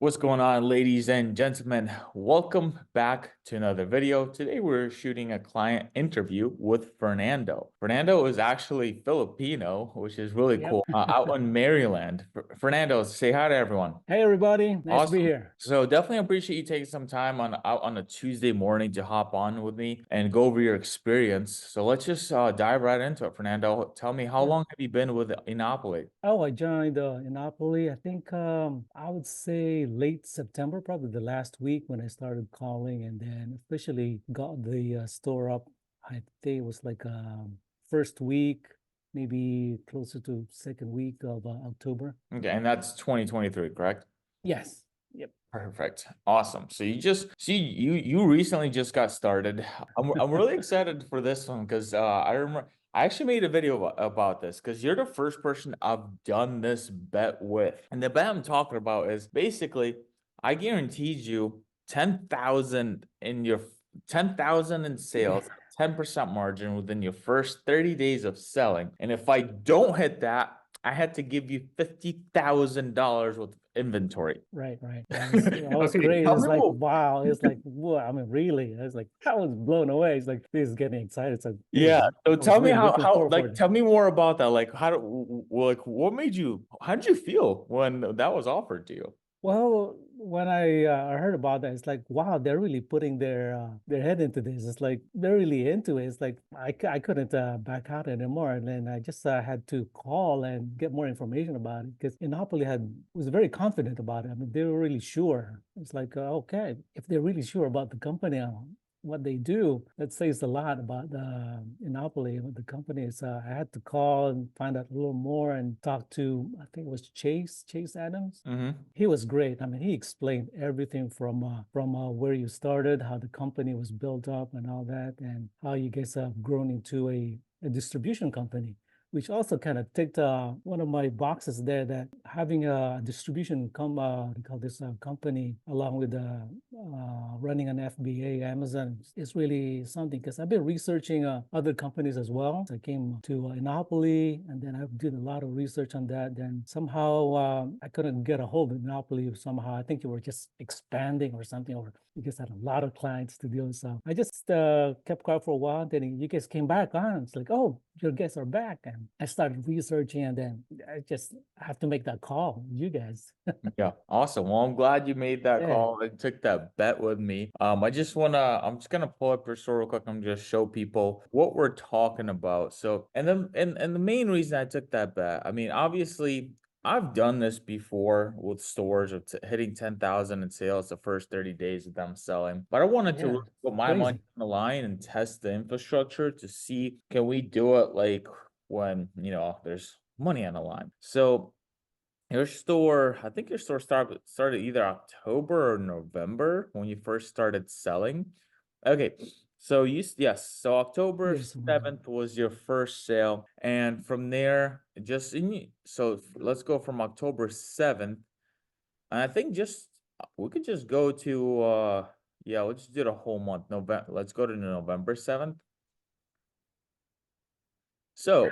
What's going on, ladies and gentlemen? Welcome back to another video. Today we're shooting a client interview with Fernando. Fernando is actually Filipino, which is really Yep. cool, out in Maryland. Fernando, say hi to everyone. Hey everybody, nice to be Awesome. here. So definitely appreciate you taking some time out on a Tuesday morning to hop on with me and go over your experience. So let's just dive right into it, Fernando. Tell me, how Yeah. long have you been with Enopoly? Oh, I joined ENOPOLY. I think I would say late September, probably the last week when I started calling, and then officially got the store up. I think it was like first week, maybe closer to second week of October. Okay, and that's 2023, correct? Yes. Yep. Perfect. Awesome. So you just see you recently just got started. I'm really excited for this one because I remember I actually made a video about this because you're the first person I've done this bet with. And the bet I'm talking about is basically I guaranteed you 10,000 in your 10,000 in sales, 10% margin within your first 30 days of selling. And if I don't hit that, I had to give you $50,000 worth of inventory. Right. That was Okay, great. tell It's me like, more. wow. It's like, wow. I mean, really? I was like, I was blown away. It's like, this is getting excited. It's like, this Yeah. is, So I was tell me really looking how forward for like it. tell me more about that. Like like what made you how did you feel when that was offered to you? Well, when I heard about that, it's like, wow, they're really putting their head into this. It's like they're really into it. It's like I couldn't back out anymore, and then I just had to call and get more information about it because Inopoli had was very confident about it. I mean, they were really sure. It's like, okay, if they're really sure about the company, what they do, that says a lot about Inopoli, what the company is. I had to call and find out a little more and talk to, I think it was Chase Adams. Mm-hmm. He was great. I mean, he explained everything from where you started, how the company was built up, and all that, and how you guys have grown into a distribution company, which also kind of ticked one of my boxes there. That having a distribution we call this company along with running an FBA, Amazon is really something because I've been researching other companies as well. I came to Monopoly, and then I did a lot of research on that. Then somehow I couldn't get a hold of Monopoly. Somehow I think you were just expanding or something, or you guys had a lot of clients to deal with. So I just kept quiet for a while. Then you guys came back on. It's like, oh, your guests are back, and I started researching, and then I just have to make that call. You guys, Yeah, awesome. Well, I'm glad you made that yeah. call and took that bet with me. I'm just gonna pull up your store real quick. I'm just show people what we're talking about. So, and the main reason I took that bet, I mean, obviously, I've done this before with stores of hitting 10,000 in sales the first 30 days of them selling. But I wanted to Yeah, really put it's my money crazy. on the line and test the infrastructure to see can we do it like when, there's money on the line. So your store, I think your store started either October or November when you first started selling. Okay, so yes, so October Yes, 7th was your first sale, and from there, let's go from October 7th, and I think just we could just go to yeah, let's do the whole month. November, let's go to November 7th. So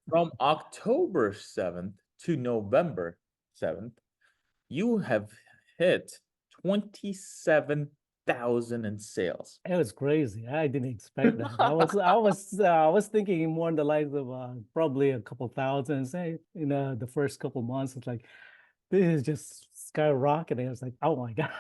from October 7th to November 7th. You have hit 27,000 in sales. It was crazy. I didn't expect that. I was thinking more in the lines of probably a couple thousand. Say in the first couple months, it's like this is just skyrocketing. It's like, oh my gosh.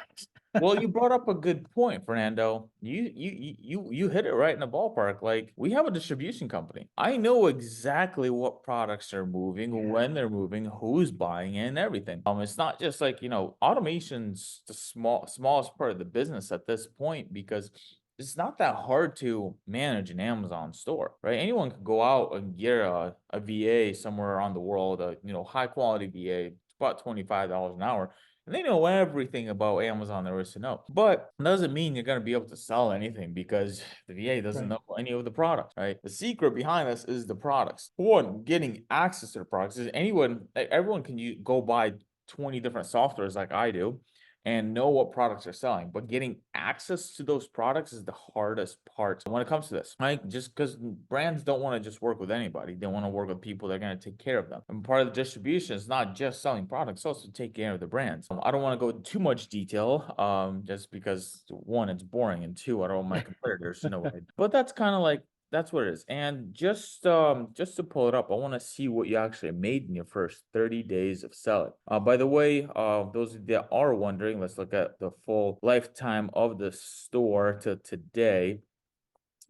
Well, you brought up a good point, Fernando. You hit it right in the ballpark. Like we have a distribution company. I know exactly what products are moving, Yeah. when they're moving, who's buying it, and everything. It's not just like, automation's the smallest part of the business at this point because it's not that hard to manage an Amazon store, right? Anyone could go out and get a VA somewhere around the world, high quality VA, it's about $25 an hour, and they know everything about Amazon there is to know. But it doesn't mean you're going to be able to sell anything because the VA doesn't Right. know any of the products, right? The secret behind this is the products. One, getting access to the products is everyone can go buy 20 different softwares like I do and know what products are selling, but getting access to those products is the hardest part when it comes to this, right? Just because brands don't want to just work with anybody, they want to work with people that are going to take care of them. And part of the distribution is not just selling products, it's also take care of the brands. I don't want to go into too much detail, just because one, it's boring, and two, I don't want my competitors to know what I do. But that's kind of like that's what it is. And just to pull it up, I want to see what you actually made in your first 30 days of selling. By the way, those that are wondering, let's look at the full lifetime of the store to today.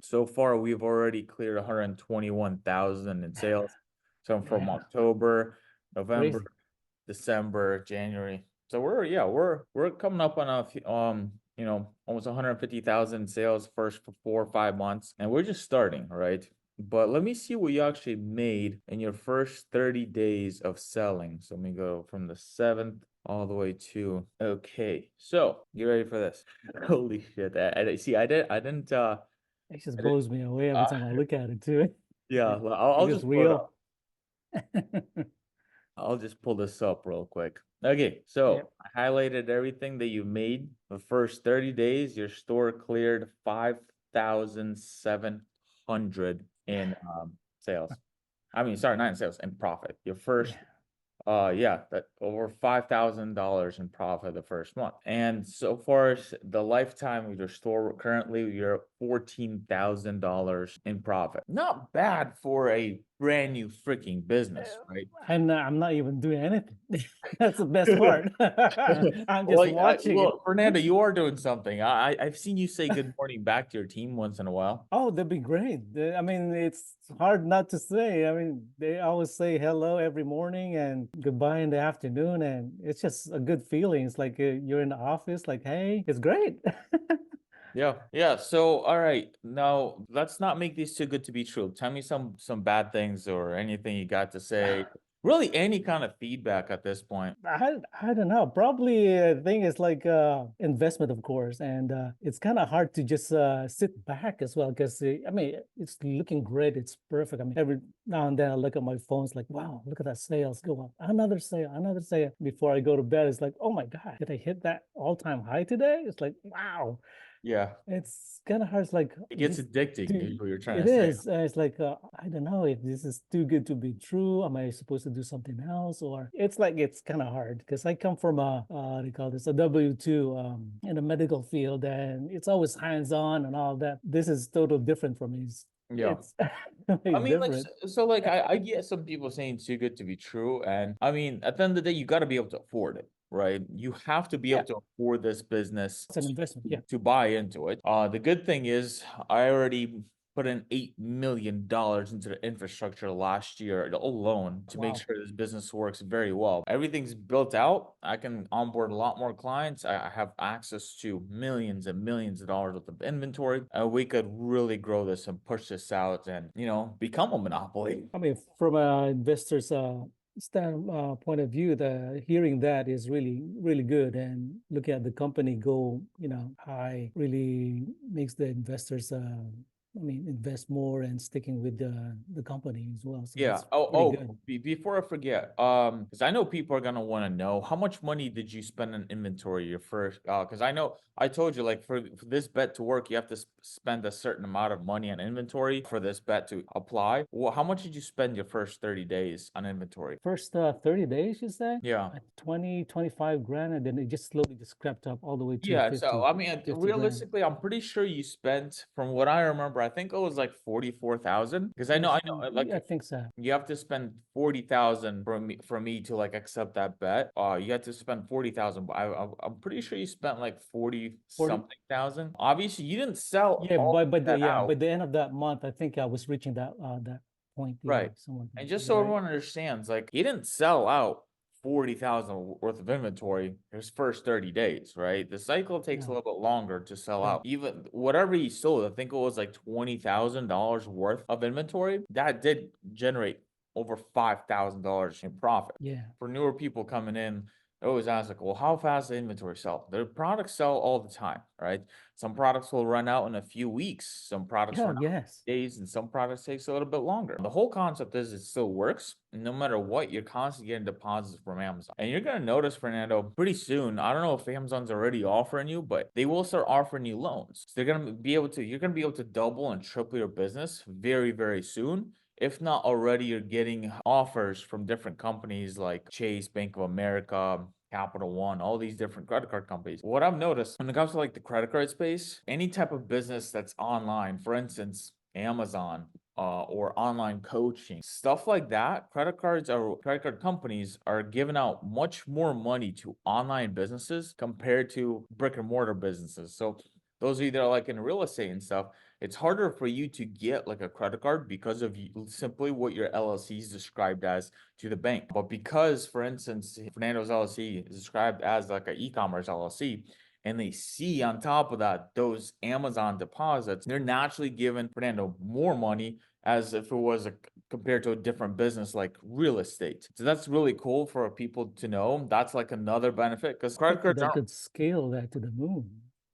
So far, we've already cleared 121,000 in sales. So from Yeah, October, November, crazy. December, January. So we're coming up on almost 150,000 sales first for 4 or 5 months, and we're just starting, right? But let me see what you actually made in your first 30 days of selling. So let me go from the 7th all the way to okay. So you ready for this? Holy shit! I see. It just I didn't. blows me away every time I look at it too. Yeah. Well, I'll Like it's just pull it real. up. I'll just pull this up real quick. Okay, Yep. so I highlighted everything that you made the first 30 days. Your store cleared 5,700 in sales. I mean, sorry, not in sales, in profit. Your first Yeah. yeah, that over $5,000 in profit the first month. And so far as the lifetime of your store, currently you're $14,000 in profit. Not bad for a brand new freaking business, right? I'm not even doing anything. That's the best part. I'm just watching it. Well, Fernando, you are doing something. I've seen you say good morning back to your team once in a while. Oh, that'd be great. I mean, it's hard not to say. I mean, they always say hello every morning and goodbye in the afternoon, and it's just a good feeling. It's like you're in the office, like, hey, it's great. Yeah, yeah. So, all right, now let's not make these too good to be true. Tell me some bad things or anything you got to say. Really, any kind of feedback at this point. I don't know. Probably I think it's like investment, of course, and it's kind of hard to just sit back as well because I mean it's looking great. It's perfect. I mean every now and then I look at my phone. It's like wow, look at that sales go up. Another sale, another sale. Before I go to bed, it's like oh my god, did I hit that all-time high today? It's like wow. Yeah, It's kind of hard. It's like it is gets this addicting, is too? what you're trying It to say. is. It's like I don't know if this is too good to be true. Am I supposed to do something else, or it's like it's kind of hard because I come from a they call this a W-2 in the medical field, and it's always hands-on and all that. This is totally different from me. Yeah. It's I it's mean, like, different. like, I get some people saying too good to be true. And I mean, at the end of the day, you got to be able to afford it, right? You have to be able Yeah, to afford this business it's an investment. Yeah. to buy into it. The good thing is I already put in $8 million into the infrastructure last year alone to make Wow. sure this business works very well. Everything's built out. I can onboard a lot more clients. I have access to millions and millions of dollars worth of inventory. We could really grow this and push this out and, become a monopoly. I mean, from an investor's point of view, the hearing that is really good, and looking at the company go, high really makes the investors, I mean, invest more and sticking with the company as well. So Yeah. it's Oh, pretty good. before I forget, because I know people are gonna want to know how much money did you spend on inventory your first? Because I know I told you like for this bet to work, you have to spend a certain amount of money on inventory for this bet to apply. Well, how much did you spend your first 30 days on inventory? First 30 days, you say? Yeah. 20, 25 grand, and then it just slowly just crept up all the way to Yeah, so 50, I mean, 50 grand. realistically, I'm pretty sure you spent, from what I remember, I think it was like 44,000. Because I know, Yeah, I like think so. you have to spend 40,000 for me to like accept that bet. You have to spend 40,000, but I'm pretty sure you spent like 40 40. something thousand. Obviously, you didn't sell Yeah, all by that by out, the end of that month, I think I was reaching that point. Yeah, right? somewhat And like just that, so right? everyone understands, like you didn't sell out 40,000 worth of inventory his first 30 days, right? The cycle takes a No, little bit longer to sell right. out. Even whatever he sold, I think it was like $20,000 worth of inventory. That did generate over $5,000 in profit. Yeah. For newer people coming in, They always ask like, well, how fast the inventory sell? Their products sell all the time, right? Some products will run out in a few weeks. Some products Yeah, run out yes. in days, and some products takes a little bit longer. The whole concept is it still works. No matter what, you're constantly getting deposits from Amazon. And you're gonna notice, Fernando, pretty soon. I don't know if Amazon's already offering you, but they will start offering you loans. So they're gonna be able to, you're gonna be able to double and triple your business very, very soon. If not already, you're getting offers from different companies like Chase, Bank of America, Capital One, all these different credit card companies. What I've noticed when it comes to like the credit card space, any type of business that's online, for instance, Amazon, or online coaching, stuff like that, credit card companies are giving out much more money to online businesses compared to brick and mortar businesses. So those are either like in real estate and stuff, it's harder for you to get like a credit card because of simply what your LLC is described as to the bank. But because, for instance, Fernando's LLC is described as like an e-commerce LLC, and they see on top of that those Amazon deposits, they're naturally giving Fernando more money as if it was compared to a different business like real estate. So that's really cool for people to know. That's like another benefit because credit cards That aren't could scale that to the moon.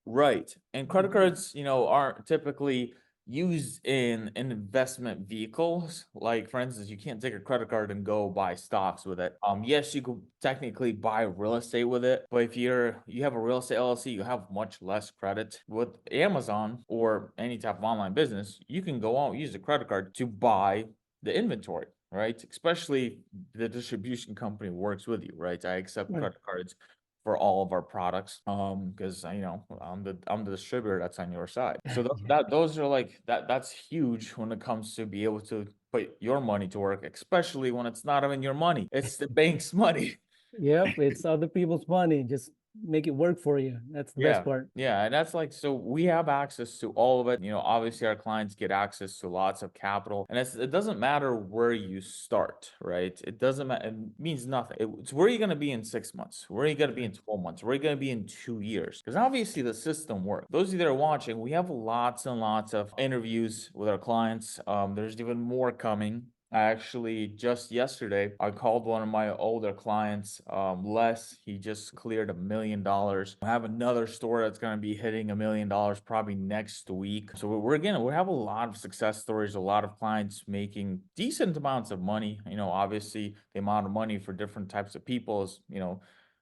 right. And credit Mhm. cards, aren't typically used in investment vehicles. Like for instance, you can't take a credit card and go buy stocks with it. Yes, you could technically buy real estate with it, but if you have a real estate LLC, you have much less credit. With Amazon or any type of online business, you can go out and use a credit card to buy the inventory, right? Especially the distribution company works with you, right? I accept Right. credit cards for all of our products, because I'm the distributor that's on your side. So Yeah. those are like that's huge when it comes to be able to put your money to work, especially when it's not even your money, it's the bank's money. Yep, it's other people's money. Just make it work for you. That's the best Yeah. part. Yeah. And that's like, so we have access to all of it. Obviously our clients get access to lots of capital, and it doesn't matter where you start, right? It doesn't matter. It means nothing. It's where you're going to be in 6 months, where are you going to be in Right. 12 months, where are you going to be in 2 years? Because obviously the system works. Those of you that are watching, we have lots and lots of interviews with our clients. There's even more coming. I actually just yesterday I called one of my older clients, Les. He just cleared $1 million. I have another store that's going to be hitting $1 million probably next week. So we have a lot of success stories, a lot of clients making decent amounts of money. Obviously the amount of money for different types of people is,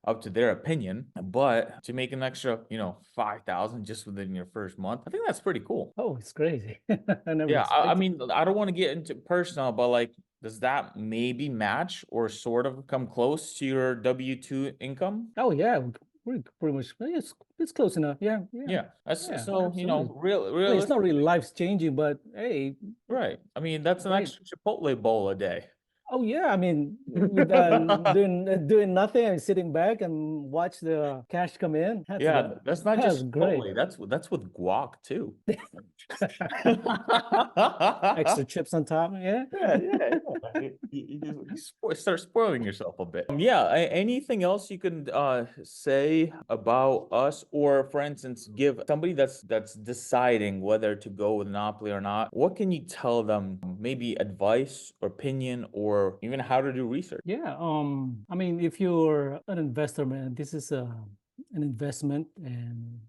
up to their opinion, but to make an extra, 5,000 just within your first month, I think that's pretty cool. Oh, it's crazy. I never Yeah, I expected. mean, I don't want to get into personal, but like, does that maybe match or sort of come close to your W-2 income? Oh yeah, we're pretty much it's close enough. Yeah, yeah, Yeah, that's yeah, so, absolutely. I mean, it's not realistically, really life changing, but hey, right. I mean, that's an right. extra Chipotle bowl a day. Oh yeah, I mean, with doing nothing and sitting back and watch the cash come in. Yeah, that's not That's just great. Chipotle. That's with guac too. Extra chips on top. Yeah. Yeah, yeah, yeah. You start spoiling yourself a bit. Yeah. Anything else you can say about us, or for instance, give somebody that's deciding whether to go with Monopoly or not? What can you tell them? Maybe advice, or opinion, or even how to do research. Yeah. I mean, if you're an investor, man, this is an investment, and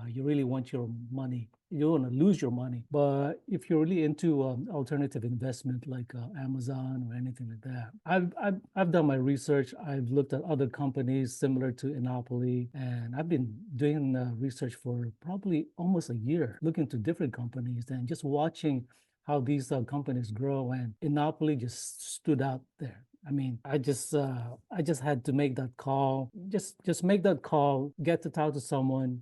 you really want your money. You don't want to lose your money. But if you're really into alternative investment like Amazon or anything like that, I've done my research. I've looked at other companies similar to Enopoly, and I've been doing research for probably almost a year, looking to different companies and just watching how these companies grow. And Enopoly just stood out there. I mean, I just had to make that call. Just make that call. Get to talk to someone.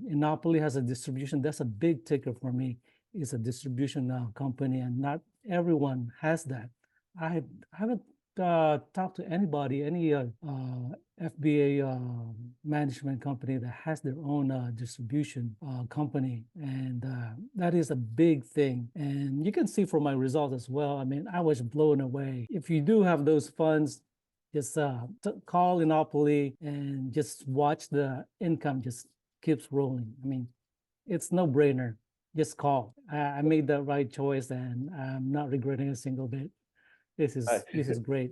Inopoli has a distribution. That's a big ticker for me. It's a distribution company, and not everyone has that. I haven't talked to anybody, any FBA management company that has their own distribution company, and that is a big thing. And you can see from my results as well. I mean, I was blown away. If you do have those funds, just call Inopoly and just watch the income just keeps rolling. I mean, it's no brainer. Just call. I made the right choice, and I'm not regretting a single bit. This is great.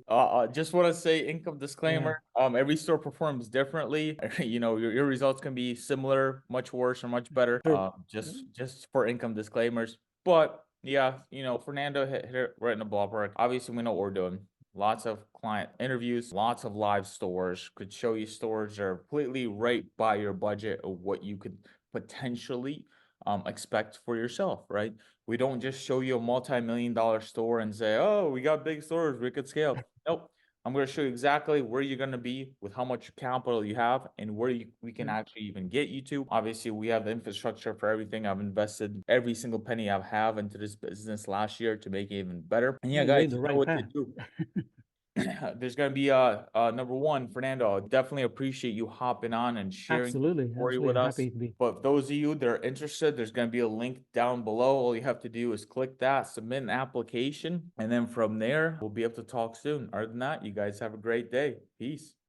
Just want to say income Yeah, disclaimer. Every store performs differently. Your results can be similar, much worse, or much better. sure. Just for income disclaimers. But yeah, Fernando hit it right in the ballpark. Obviously, we know what we're doing. Lots of client interviews, lots of live stores. Could show you stores that are completely right by your budget of what you could potentially expect for yourself, right? We don't just show you a multi-million-dollar store and say, "Oh, we got big stores, we could scale." Nope. I'm going to show you exactly where you're going to be with how much capital you have and where we can Yeah, actually even get you to. Obviously, we have the infrastructure for everything. I've invested every single penny I have into this business last year to make it even better. And yeah, yeah, you're guys, in the you know right what to path. do. There's gonna be number one, Fernando. I definitely appreciate you hopping on and sharing your Absolutely, story absolutely with us. happy to be. But those of you that are interested, there's gonna be a link down below. All you have to do is click that, submit an application, and then from there, we'll be able to talk soon. Other than that, you guys have a great day. Peace.